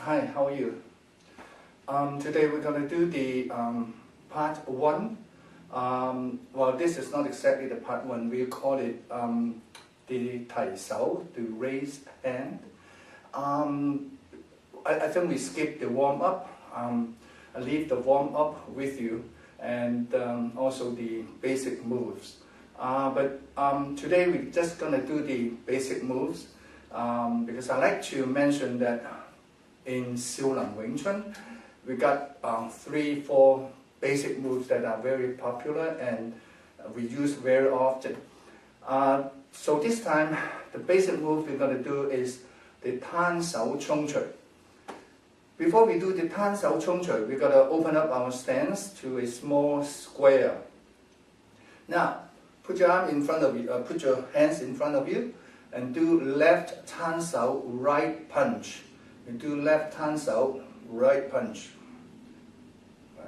Hi, how are you? Today we're going to do the part 1. Well, this is not exactly the part 1. We call it the 提手, the raise hand. I think we skip the warm-up. I leave the warm-up with you and also the basic moves. But today we're just going to do the basic moves because I like to mention that in Xiaolin Wing Chun, we got 3-4 basic moves that are very popular and we use very often. So this time, the basic move we're going to do is the Tan Shou Chung Chui. Before we do the Tan Shou Chung Chui, we're going to open up our stance to a small square. Now, put your arm in front of you, put your hands in front of you, and do left Tan Shou, right punch. You do left Tan Shou, right punch. Right.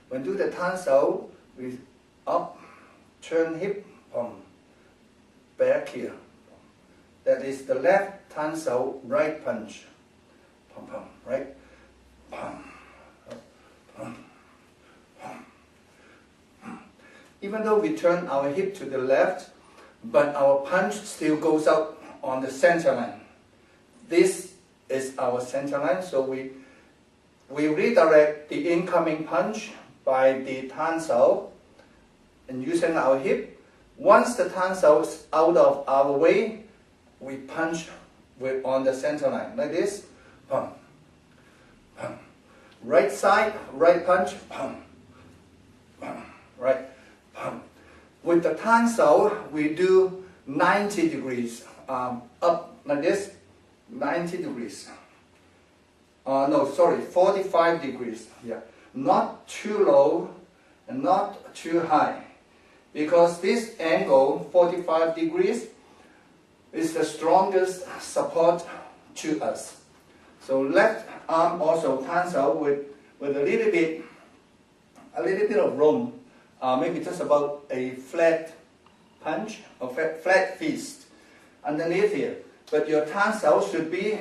When do the Tan Shou, we up, turn hip, back here. That is the left Tan Shou, right punch. Right? Even though we turn our hip to the left, but our punch still goes out on the center line. This is our center line, so we redirect the incoming punch by the Tan Shou and using our hip. Once the Tan Shou is out of our way, we punch on the center line, like this. Pum, pum. Right side, right punch, pum, pum, right, pum. With the Tan Shou, we do 90 degrees, up like this, 90 degrees. 45 degrees. Yeah, not too low and not too high, because this angle, 45 degrees, is the strongest support to us. So left arm also Tan Shou with a little bit of room, maybe just about a flat punch or flat fist underneath here. But your Tan Shou should be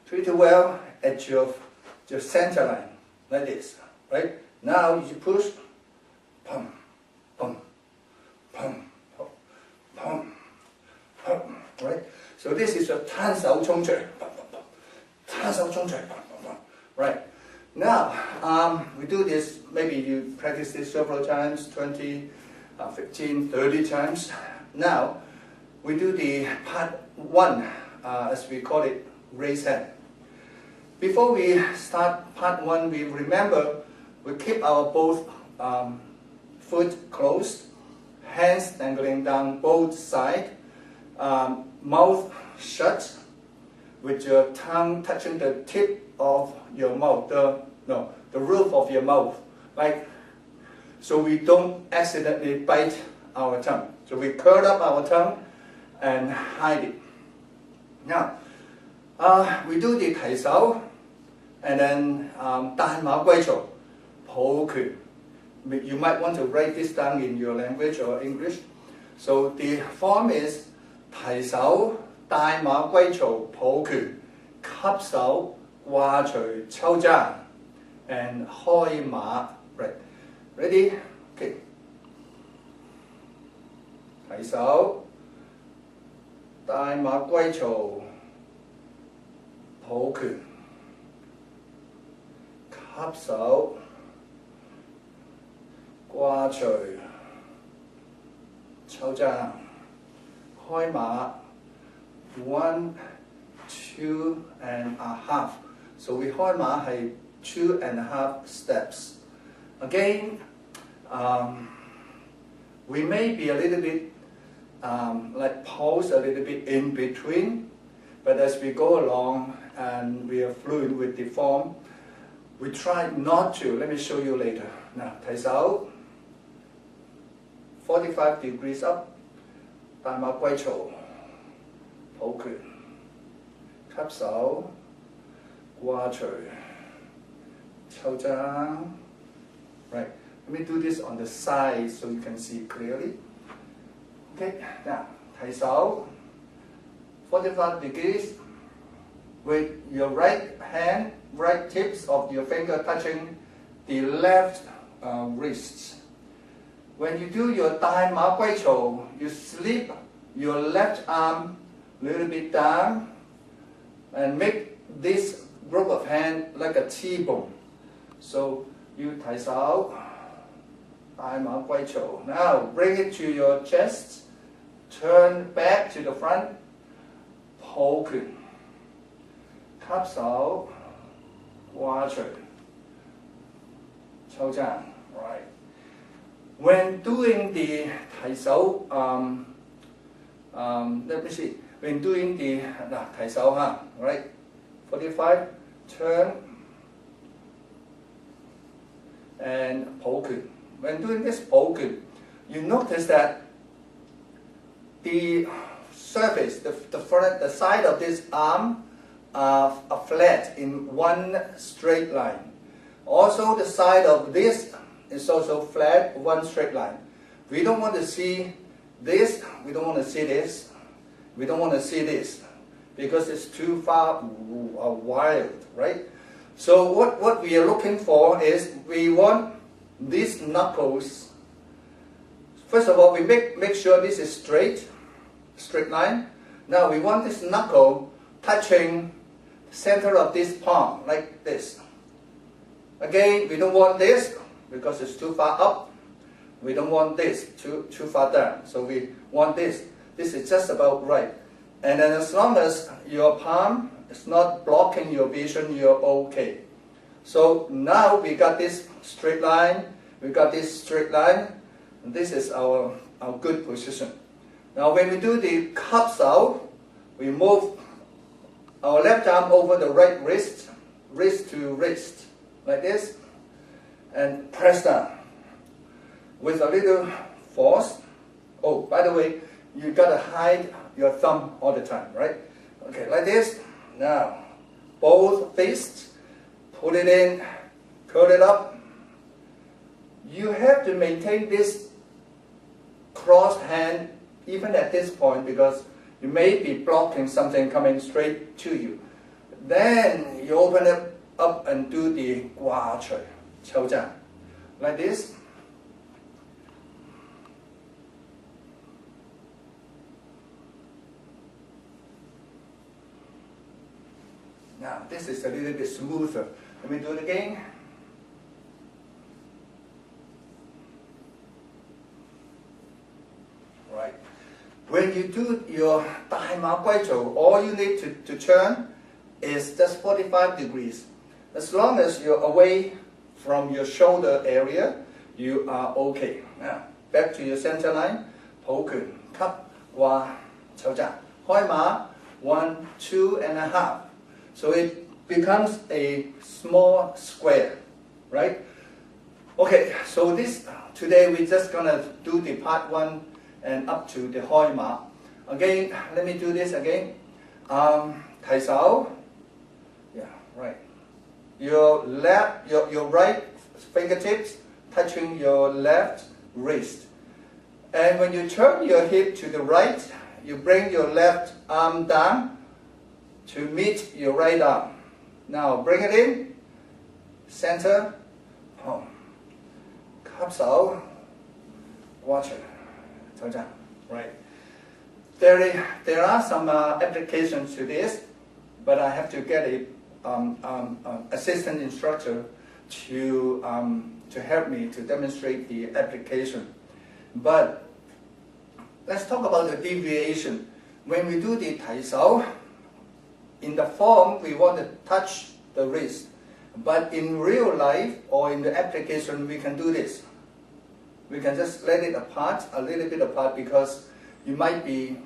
pretty well at your center line, like this, right? Now you push, pum, pum, pum, pum, pum, pum, right? So this is your Tan Shou Chung Chui. Tan Shou Chung Chui, right? Now we do this. Maybe you practice this several times, 20, 15, 30 times. Now we do the part 1, as we call it, raise hand. Before we start part 1, we remember we keep our both foot closed, hands dangling down both sides, mouth shut, with your tongue touching the tip of your mouth, the roof of your mouth, like, so we don't accidentally bite our tongue. So we curl up our tongue and hide it. Now, we do the 提手 and then 大馬歸槽, 抱拳. You might want to write this down in your language or English. So the form is 提手 大馬歸槽 抱拳 吸手 掛捶 抽踭 and 開馬. Right. Ready? Okay. 提手 大馬歸槽 抱拳 吸手 掛捶 抽踭 開馬 1, 2.5. So we 開馬係 2.5 steps. Again, we may be a little bit like pause a little bit in between, but as we go along and we are fluent with the form, we try not to. Let me show you later. Now, 提手 45 degrees up, 大馬歸槽 抱拳 吸手 掛捶 抽踭. Right. Let me do this on the side so you can see clearly. Okay. Now, 提手 45 degrees, with your right hand, right tips of your finger touching the left wrist. When you do your Dai Ma Gui Chou, you slip your left arm a little bit down and make this group of hands like a T-bone. So you 提手, Dai Ma Gui Chou. Now bring it to your chest, turn back to the front, 抱拳, 吸手, 掛除, 抽踭, right? When doing the 提手, let me see. When doing the 提手, right? 45, turn and 抱拳. When doing this 抱拳, you notice that the surface, the side of this arm are flat in one straight line. Also, the side of this is also flat, one straight line. We don't want to see this, we don't want to see this, we don't want to see this, because it's too far wild, right? So what we are looking for is, we want these knuckles, first of all, we make sure this is straight line. Now we want this knuckle touching the center of this palm, like this. Again, we don't want this, because it's too far up. We don't want this too far down. So we want this. This is just about right. And then as long as your palm is not blocking your vision, you're okay. So now we got this straight line. We got this straight line. And this is our good position. Now when we do the 吸手, we move our left arm over the right wrist, wrist to wrist, like this, and press down with a little force. Oh, by the way, you gotta hide your thumb all the time, right? Okay, like this. Now, both fists, put it in, curl it up. You have to maintain this crossed hand even at this point, because you may be blocking something coming straight to you. Then you open it up and do the 掛除, 抽踭, like this. Now this is a little bit smoother. Let me do it again. Right. When you do your Dai Ma Gui Chou, all you need to turn is just 45 degrees. As long as you're away from your shoulder area, you are okay. Now, back to your center line. 抱拳, 吸, 掛, 抽踭. 開馬, 1, 2.5. So it becomes a small square, right? Okay, so today we're just gonna do the part 1 and up to the 開馬. Again, let me do this again. 提手. Yeah, right. Your right fingertips touching your left wrist. And when you turn your hip to the right, you bring your left arm down to meet your right arm. Now bring it in, center, 吸手, watch it, 抽踭, right. There are some applications to this, but I have to get a assistant instructor to help me to demonstrate the application. But let's talk about the deviation. When we do the 提手, in the form we want to touch the wrist, but in real life or in the application we can do this. We can just let it apart, a little bit apart, because you might be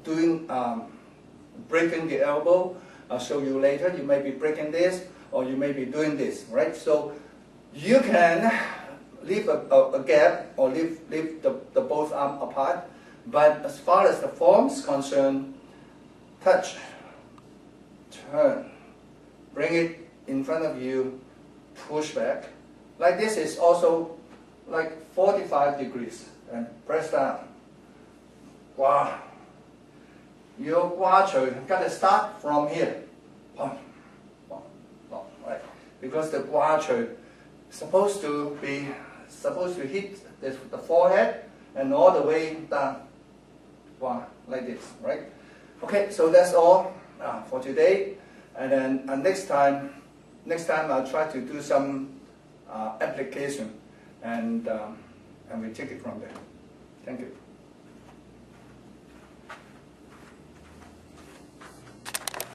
doing breaking the elbow. I'll show you later. You may be breaking this, or you may be doing this, right? So you can leave a gap or leave the both arms apart. But as far as the form is concerned, touch, turn, bring it in front of you, push back. Like this is also like 45 degrees, and press down. Wow. Your 掛除 got to start from here. because the guacho is supposed to hit the forehead and all the way down, wow, like this, right? Okay, so that's all for today, and then next time I'll try to do some application, and we take it from there. Thank you.